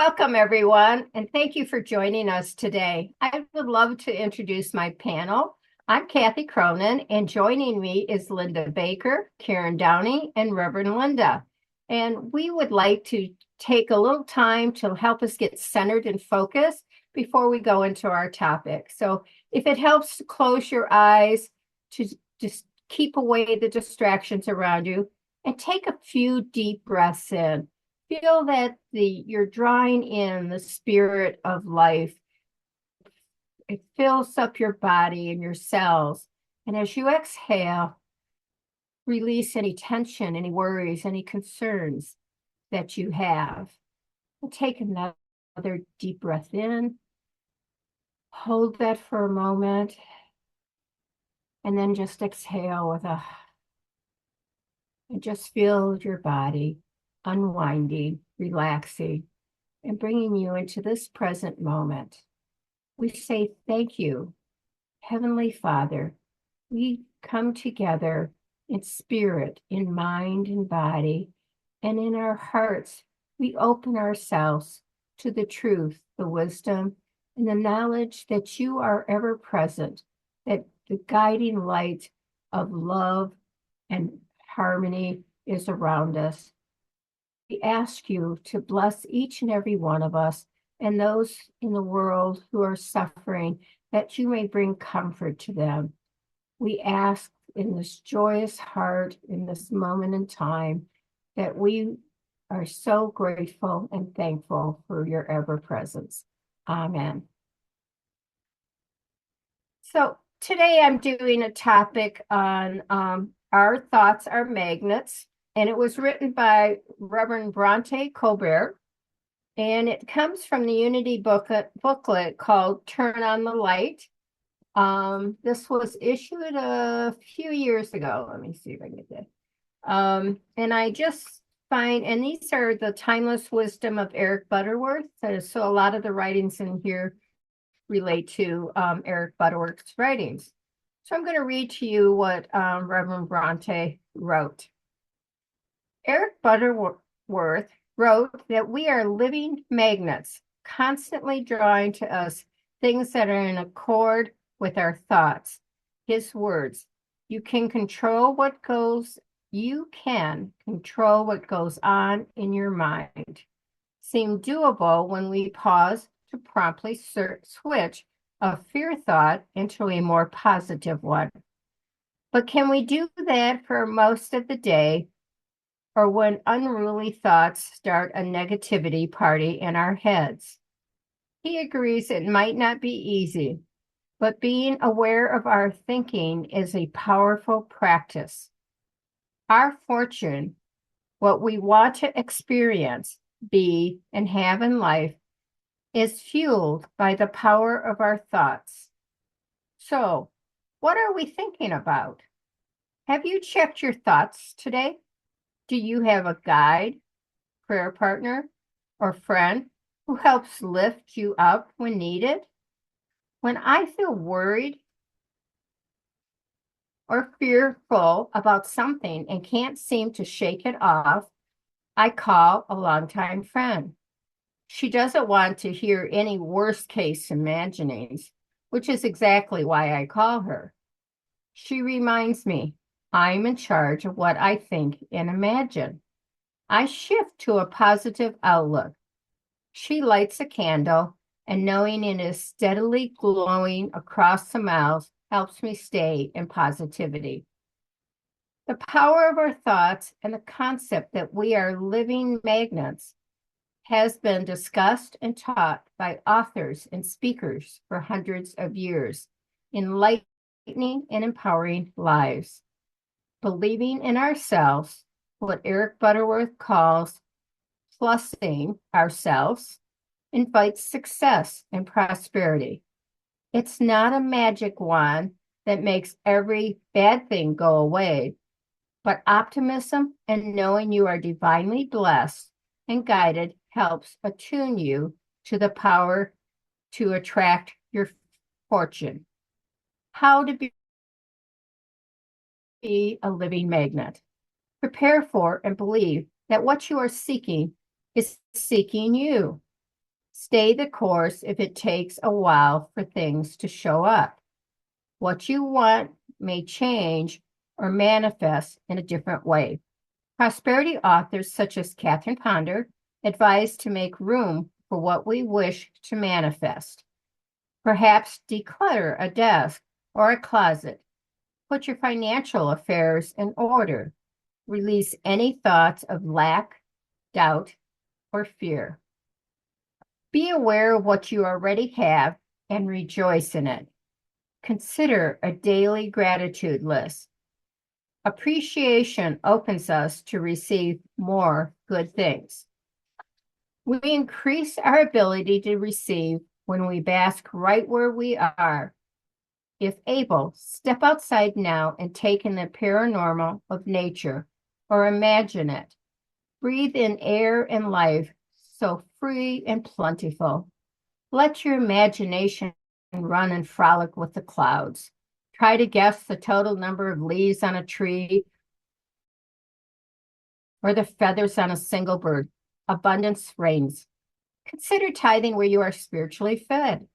Welcome, everyone, and thank you for joining us today. I would love to introduce my panel. I'm Kathy Cronin, and joining me is Linda Baker, Karen Downey, and Reverend Linda. And we would like to take a little time to help us get centered and focused before we go into our topic. So if it helps to close your eyes, to just keep away the distractions around you, and take a few deep breaths in. Feel that you're drawing in the spirit of life. It fills up your body and your cells. And as you exhale, release any tension, any worries, any concerns that you have. And take another deep breath in. Hold that for a moment. And then just exhale and just feel your body unwinding, relaxing, and bringing you into this present moment. We say thank you, Heavenly Father. We come together in spirit, in mind and body, and in our hearts, we open ourselves to the truth, the wisdom, and the knowledge that you are ever present, that the guiding light of love and harmony is around us. We ask you to bless each and every one of us and those in the world who are suffering, that you may bring comfort to them. We ask in this joyous heart, in this moment in time, that we are so grateful and thankful for your ever presence. Amen. So today I'm doing a topic on Our Thoughts Are Magnets, and it was written by Reverend Bronte Colbert, and it comes from the Unity booklet called Turn on the Light. This was issued a few years ago. Let me see if I can get that. And I just find, and these are the timeless wisdom of Eric Butterworth. So a lot of the writings in here relate to Eric Butterworth's writings. So I'm going to read to you what Reverend Bronte wrote. Eric Butterworth wrote that we are living magnets, constantly drawing to us things that are in accord with our thoughts. His words, you can control what goes on in your mind. Seem doable when we pause to promptly switch a fear thought into a more positive one. But can we do that for most of the day, or when unruly thoughts start a negativity party in our heads? He agrees it might not be easy, but being aware of our thinking is a powerful practice. Our fortune, what we want to experience, be, and have in life, is fueled by the power of our thoughts. So, what are we thinking about? Have you checked your thoughts today? Do you have a guide, prayer partner, or friend who helps lift you up when needed? When I feel worried or fearful about something and can't seem to shake it off, I call a longtime friend. She doesn't want to hear any worst case imaginings, which is exactly why I call her. She reminds me I'm in charge of what I think and imagine. I shift to a positive outlook. She lights a candle, and knowing it is steadily glowing across the miles helps me stay in positivity. The power of our thoughts and the concept that we are living magnets has been discussed and taught by authors and speakers for hundreds of years, enlightening and empowering lives. Believing in ourselves, what Eric Butterworth calls plussing ourselves, invites success and prosperity. It's not a magic wand that makes every bad thing go away, but optimism and knowing you are divinely blessed and guided helps attune you to the power to attract your fortune. How to be a living magnet. Prepare for and believe that what you are seeking is seeking you. Stay the course if it takes a while for things to show up. What you want may change or manifest in a different way. Prosperity authors such as Catherine Ponder advise to make room for what we wish to manifest. Perhaps declutter a desk or a closet. Put your financial affairs in order. Release any thoughts of lack, doubt, or fear. Be aware of what you already have and rejoice in it. Consider a daily gratitude list. Appreciation opens us to receive more good things. We increase our ability to receive when we bask right where we are. If able, step outside now and take in the paranormal of nature or imagine it. Breathe in air and life so free and plentiful. Let your imagination run and frolic with the clouds. Try to guess the total number of leaves on a tree or the feathers on a single bird. Abundance reigns. Consider tithing where you are spiritually fed.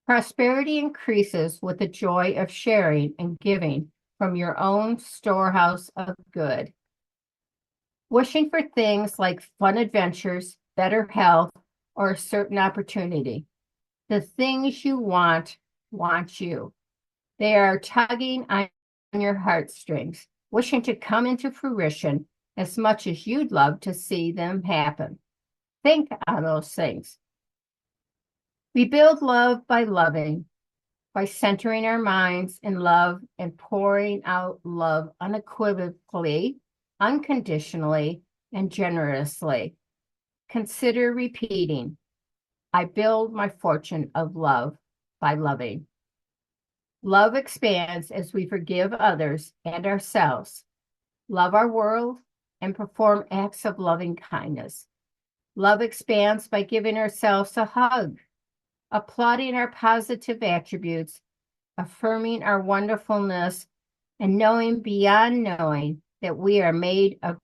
Prosperity increases with the joy of sharing and giving from your own storehouse of good. Wishing for things like fun adventures, better health, or a certain opportunity. The things you want you. They are tugging on your heartstrings, wishing to come into fruition as much as you'd love to see them happen. Think on those things. We build love by loving, by centering our minds in love and pouring out love unequivocally, unconditionally, and generously. Consider repeating, I build my fortune of love by loving. Love expands as we forgive others and ourselves, love our world, and perform acts of loving kindness. Love expands by giving ourselves a hug, applauding our positive attributes, affirming our wonderfulness, and knowing beyond knowing that we are made of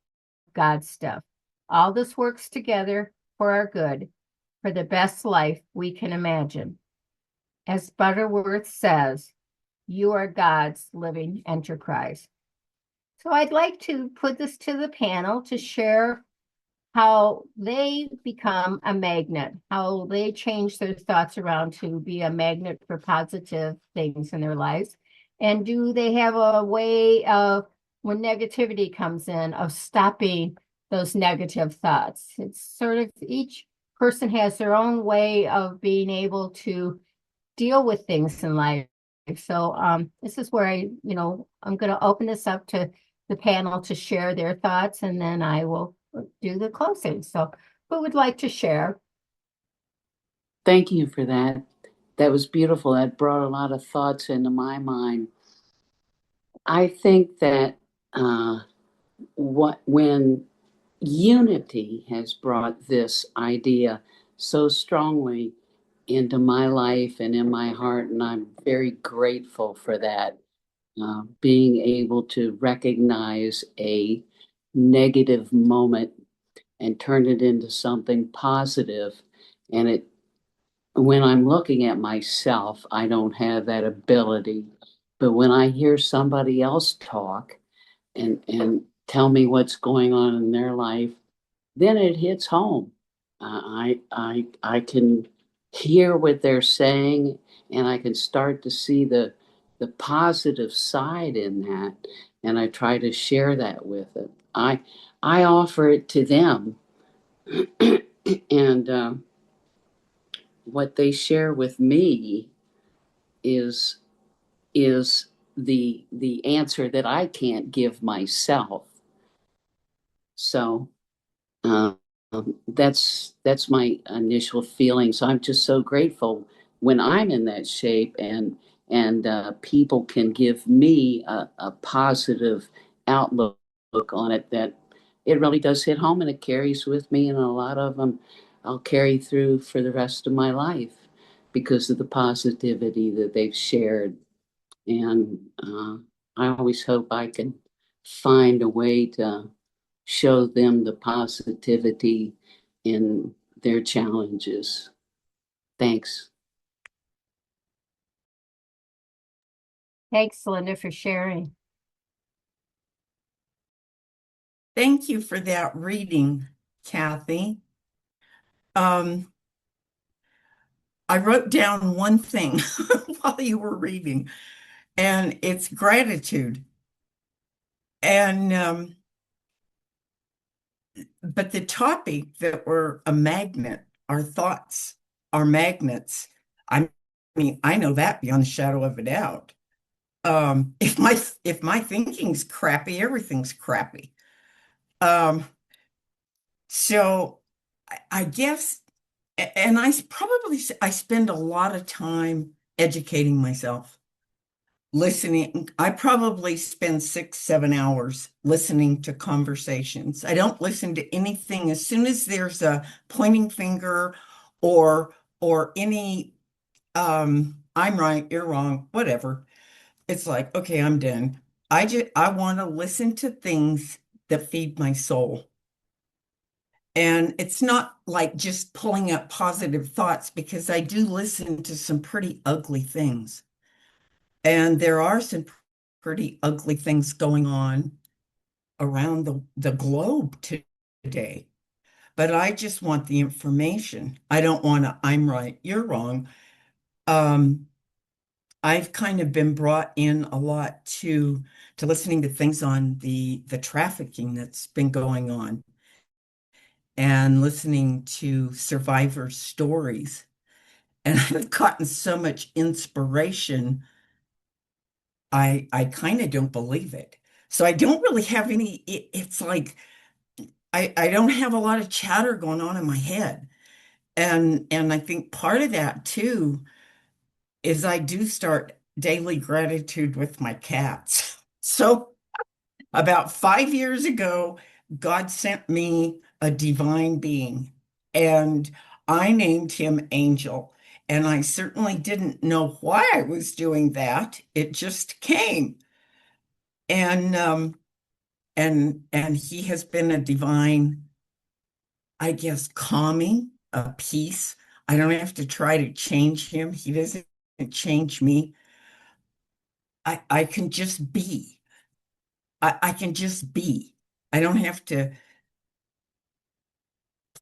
God's stuff. All this works together for our good, for the best life we can imagine. As Butterworth says, you are God's living enterprise. So I'd like to put this to the panel to share how they become a magnet, how they change their thoughts around to be a magnet for positive things in their lives. And do they have a way of, when negativity comes in, of stopping those negative thoughts? It's sort of each person has their own way of being able to deal with things in life. So this is where I'm going to open this up to the panel to share their thoughts, and then I will do the closing. So who would like to share? Thank you for that. That was beautiful. That brought a lot of thoughts into my mind. I think that when Unity has brought this idea so strongly into my life and in my heart, and I'm very grateful for that. Being able to recognize a negative moment and turn it into something positive. And when I'm looking at myself, I don't have that ability. But when I hear somebody else talk and tell me what's going on in their life, then it hits home. I can hear what they're saying, and I can start to see the positive side in that, and I try to share that with it. I offer it to them, and what they share with me is the answer that I can't give myself. So that's my initial feeling. So I'm just so grateful when I'm in that shape, and people can give me a positive outlook on it, that it really does hit home, and it carries with me, and a lot of them I'll carry through for the rest of my life because of the positivity that they've shared. And I always hope I can find a way to show them the positivity in their challenges. Thanks. Thanks, Linda, for sharing. Thank you for that reading, Kathy. Um, I wrote down one thing while you were reading, and it's gratitude. And but the topic that we're a magnet, our thoughts are magnets. I mean, I know that beyond a shadow of a doubt. If my thinking's crappy, everything's crappy. Um, so I guess, and I spend a lot of time educating myself, listening. I probably spend 6, 7 hours listening to conversations. I don't listen to anything as soon as there's a pointing finger or any I'm right, you're wrong, whatever. It's like, okay, I'm done. I want to listen to things that feed my soul. And it's not like just pulling up positive thoughts because I do listen to some pretty ugly things. And there are some pretty ugly things going on around the globe today. But I just want the information. I don't want to, I'm right, you're wrong. Um, I've kind of been brought in a lot to listening to things on the trafficking that's been going on and listening to survivors' stories. And I've gotten so much inspiration, I kind of don't believe it. So I don't really have it's like I don't have a lot of chatter going on in my head. And I think part of that too is I do start daily gratitude with my cats. So about 5 years ago, God sent me a divine being, and I named him Angel. And I certainly didn't know why I was doing that. It just came. And and he has been a divine, I guess, calming, a peace. I don't have to try to change him. He doesn't change me. I can just be. I can just be. I don't have to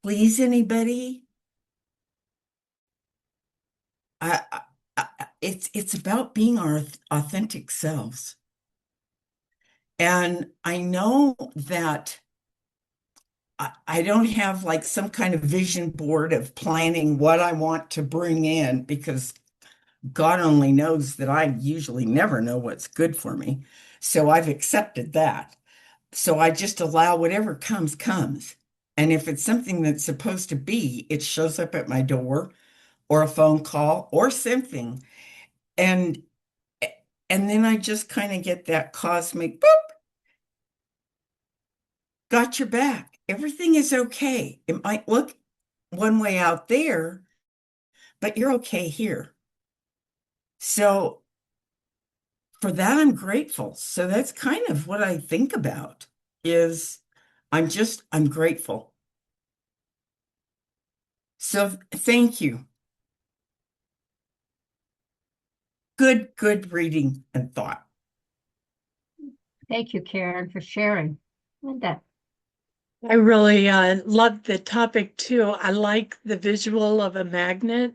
please anybody. It's about being our authentic selves. And I know that I don't have like some kind of vision board of planning what I want to bring in because God only knows that I usually never know what's good for me. So I've accepted that. So I just allow whatever comes, comes. And if it's something that's supposed to be, it shows up at my door or a phone call or something. And and then I just kind of get that cosmic boop, got your back. Everything is okay. It might look one way out there, but you're okay here. So for that, I'm grateful. So that's kind of what I think about is I'm grateful. So thank you. Good reading and thought. Thank you, Karen, for sharing. Linda. I really love the topic too. I like the visual of a magnet.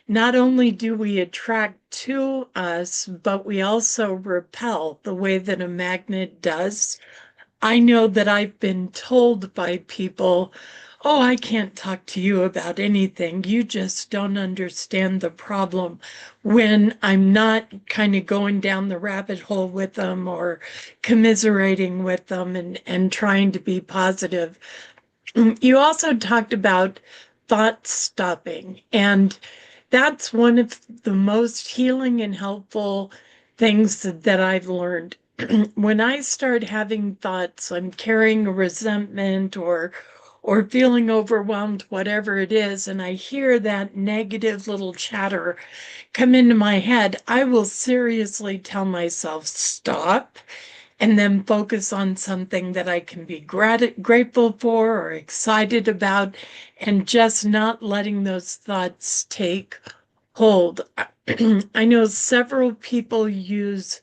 Not only do we attract to us, but we also repel the way that a magnet does. I know that I've been told by people, oh, I can't talk to you about anything. You just don't understand the problem when I'm not kind of going down the rabbit hole with them or commiserating with them and trying to be positive. You also talked about thought stopping, and that's one of the most healing and helpful things that I've learned. When I start having thoughts, I'm carrying a resentment or feeling overwhelmed, whatever it is, and I hear that negative little chatter come into my head, I will seriously tell myself, stop. and then focus on something that I can be grateful for or excited about, and just not letting those thoughts take hold. I know several people use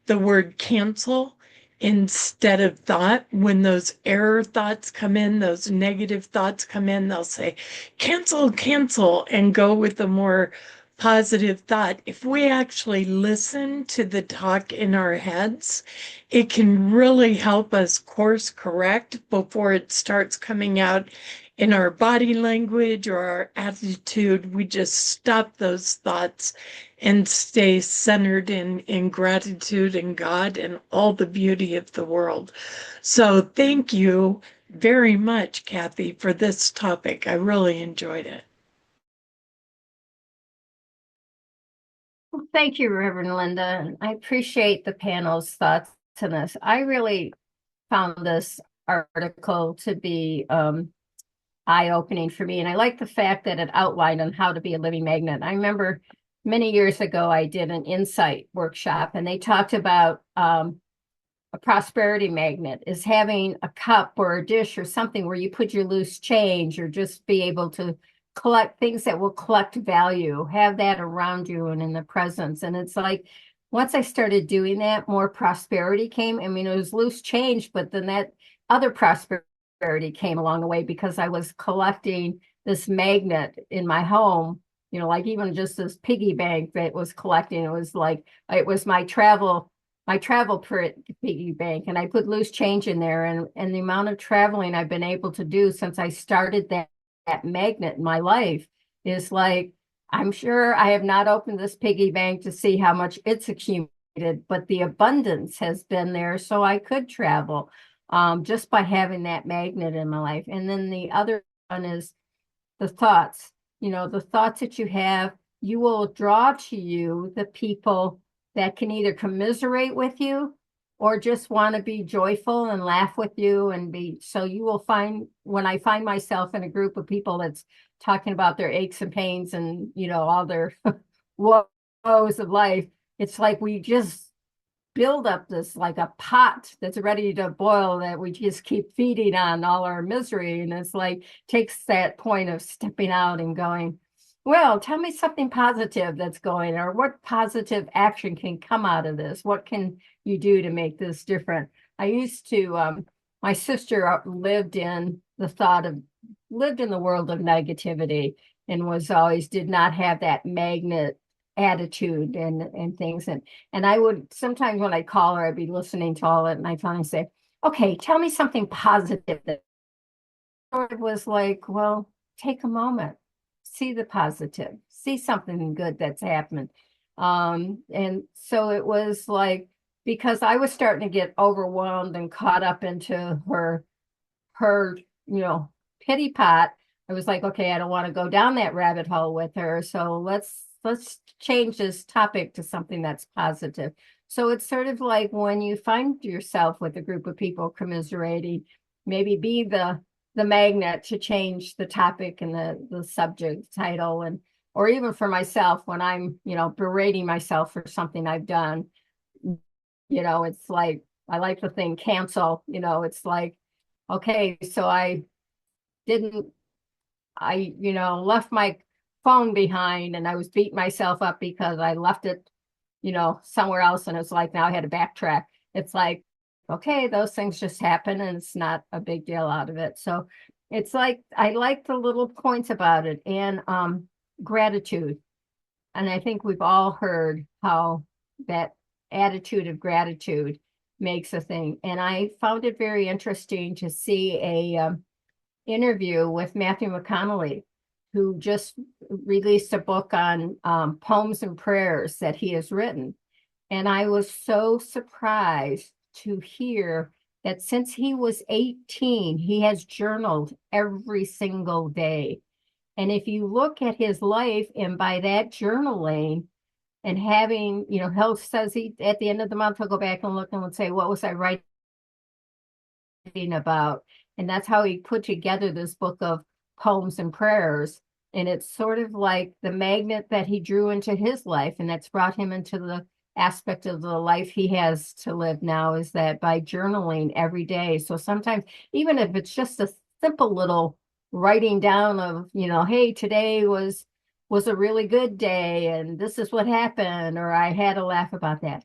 the word cancel instead of thought. When those error thoughts come in, those negative thoughts come in, they'll say, cancel, cancel, and go with a more positive thought. If we actually listen to the talk in our heads, it can really help us course correct before it starts coming out in our body language or our attitude. We just stop those thoughts and stay centered in gratitude and God and all the beauty of the world. So thank you very much, Kathy, for this topic. I really enjoyed it. Well, thank you, Reverend Linda. I appreciate the panel's thoughts on this. I really found this article to be eye-opening for me. And I like the fact that it outlined on how to be a living magnet. I remember many years ago, I did an insight workshop, and they talked about a prosperity magnet is having a cup or a dish or something where you put your loose change, or just be able to collect things that will collect value, have that around you and in the presence. And it's like, once I started doing that, more prosperity came. I mean, it was loose change, but then that other prosperity came along the way because I was collecting this magnet in my home, like even just this piggy bank that was collecting. It was like, it was my travel piggy bank, and I put loose change in there, and the amount of traveling I've been able to do since I started that magnet in my life is like, I'm sure I have not opened this piggy bank to see how much it's accumulated, but the abundance has been there so I could travel just by having that magnet in my life. And then the other one is the thoughts. The thoughts that you have, you will draw to you the people that can either commiserate with you or just want to be joyful and laugh with you so you will find, when I find myself in a group of people that's talking about their aches and pains and, all their woes of life, it's like we just build up this like a pot that's ready to boil that we just keep feeding on all our misery. And it's like, takes that point of stepping out and going, well, tell me something positive that's going, or what positive action can come out of this? What can you do to make this different? I used to, my sister lived in the world of negativity, and did not have that magnet attitude and things. And I would sometimes, when I call her, I'd be listening to all it, and I finally say, okay, tell me something positive. That it was like, well, take a moment, see the positive, see something good that's happened. And so it was like, because I was starting to get overwhelmed and caught up into her, pity pot. I was like, okay, I don't want to go down that rabbit hole with her. So let's change this topic to something that's positive. So it's sort of like when you find yourself with a group of people commiserating, maybe be the magnet to change the topic and the subject title. Or even for myself, when I'm, berating myself for something I've done, it's like, I like the thing cancel, it's like, okay, so I left my phone behind, and I was beating myself up because I left it, somewhere else. And it's like, now I had to backtrack. It's like, okay, those things just happen, and it's not a big deal out of it. So it's like, I like the little points about it, and gratitude. And I think we've all heard how that attitude of gratitude makes a thing. And I found it very interesting to see a interview with Matthew McConaughey, who just released a book on poems and prayers that he has written. And I was so surprised to hear that since he was 18, he has journaled every single day. And if you look at his life, and by that journaling and having, he says at the end of the month, he'll go back and look and say, what was I writing about? And that's how he put together this book of poems and prayers. And it's sort of like the magnet that he drew into his life, and that's brought him into aspect of the life he has to live now is that by journaling every day. So sometimes, even if it's just a simple little writing down of, hey, today was a really good day and this is what happened, or I had a laugh about that.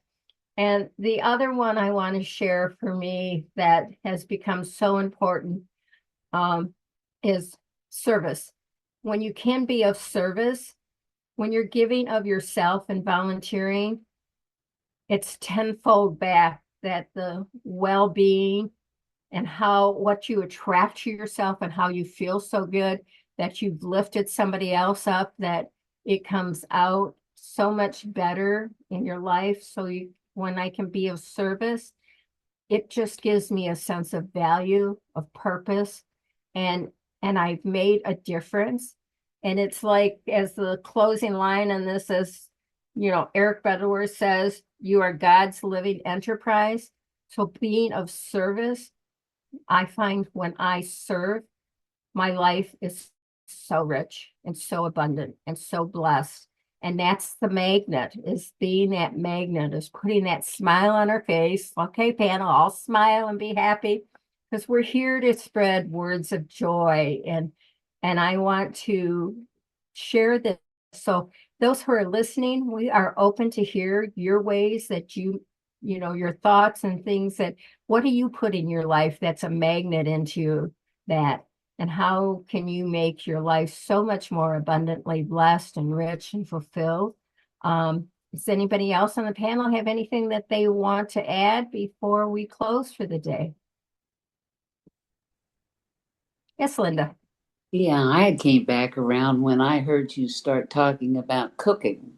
And the other one I want to share for me that has become so important is service. When you can be of service, when you're giving of yourself and volunteering, it's tenfold back, that the well-being and what you attract to yourself and how you feel so good that you've lifted somebody else up, that it comes out so much better in your life. So when I can be of service, it just gives me a sense of value, of purpose, and I've made a difference. And it's like, as the closing line on this is, Eric Beddower says, you are God's living enterprise. So being of service, I find when I serve, my life is so rich and so abundant and so blessed. And that's the magnet, is being that magnet, is putting that smile on our face. Okay, panel, I'll smile and be happy, because we're here to spread words of joy. And I want to share this. So those who are listening, we are open to hear your ways that your thoughts and things, that what do you put in your life that's a magnet into that? And how can you make your life so much more abundantly blessed and rich and fulfilled? Does anybody else on the panel have anything that they want to add before we close for the day? Yes, Linda. Yeah, I came back around when I heard you start talking about cooking,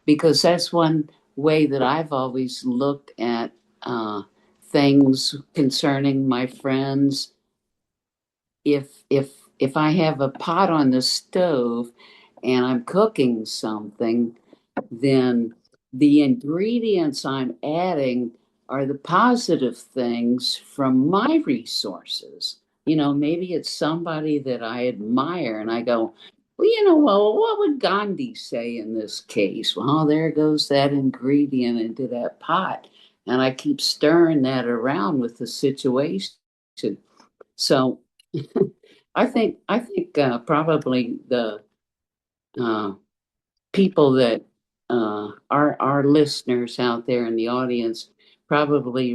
because that's one way that I've always looked at things concerning my friends. If I have a pot on the stove and I'm cooking something, then the ingredients I'm adding are the positive things from my resources. Maybe it's somebody that I admire and I go, well, what would Gandhi say in this case? Well, there goes that ingredient into that pot. And I keep stirring that around with the situation. So I think probably the uh, people that our listeners out there in the audience probably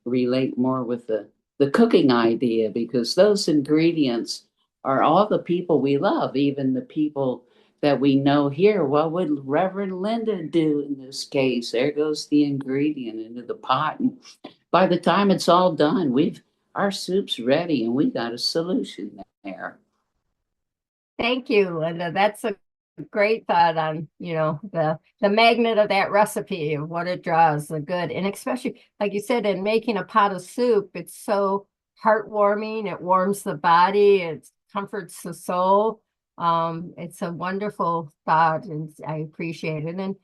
relate more with the cooking idea, because those ingredients are all the people we love, even the people that we know here. What would Reverend Linda do in this case? There goes the ingredient into the pot, and by the time it's all done, our soup's ready and we got a solution there. Thank you, Linda. That's a great thought on, the magnet of that recipe, of what it draws, the good. And especially, like you said, in making a pot of soup, it's so heartwarming. It warms the body, it comforts the soul. It's a wonderful thought, and I appreciate it.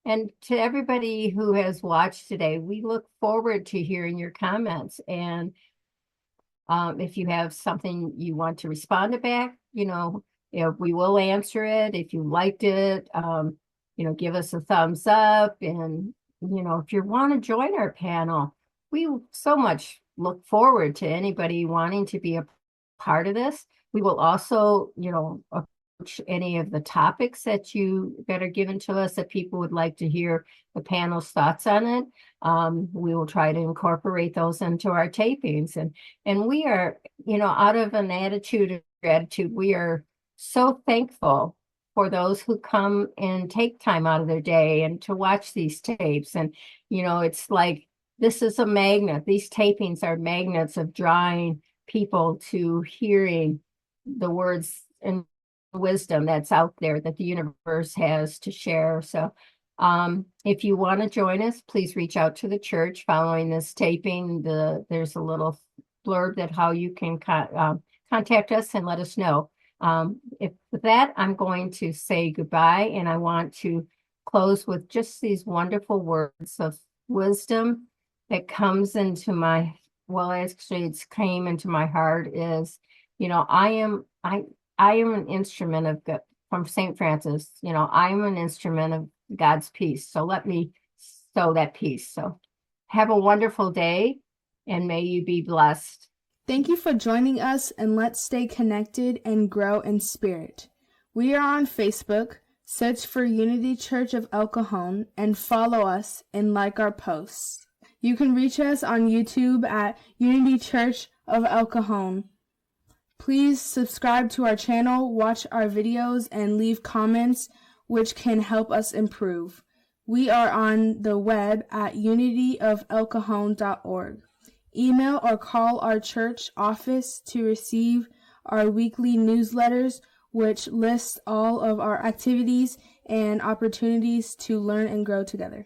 And to everybody who has watched today, we look forward to hearing your comments. And if you have something you want to respond to back, we will answer it. If you liked it, give us a thumbs up. And, if you want to join our panel, we so much look forward to anybody wanting to be a part of this. We will also, approach any of the topics that are given to us that people would like to hear the panel's thoughts on it. We will try to incorporate those into our tapings. And we are, out of an attitude of gratitude, we are so thankful for those who come and take time out of their day and to watch these tapes. And, it's like, this is a magnet. These tapings are magnets of drawing people to hearing the words and wisdom that's out there that the universe has to share. So if you want to join us, please reach out to the church following this taping. There's a little blurb that how you can contact us and let us know. With that, I'm going to say goodbye, and I want to close with just these wonderful words of wisdom that comes into it's came into my heart is, I am an instrument of God, from St. Francis, I am an instrument of God's peace. So let me sow that peace. So have a wonderful day, and may you be blessed. Thank you for joining us, and let's stay connected and grow in spirit. We are on Facebook. Search for Unity Church of El Cajon and follow us and like our posts. You can reach us on YouTube at Unity Church of El Cajon. Please subscribe to our channel, watch our videos, and leave comments which can help us improve. We are on the web at unityofelcajon.org. Email or call our church office to receive our weekly newsletters, which lists all of our activities and opportunities to learn and grow together.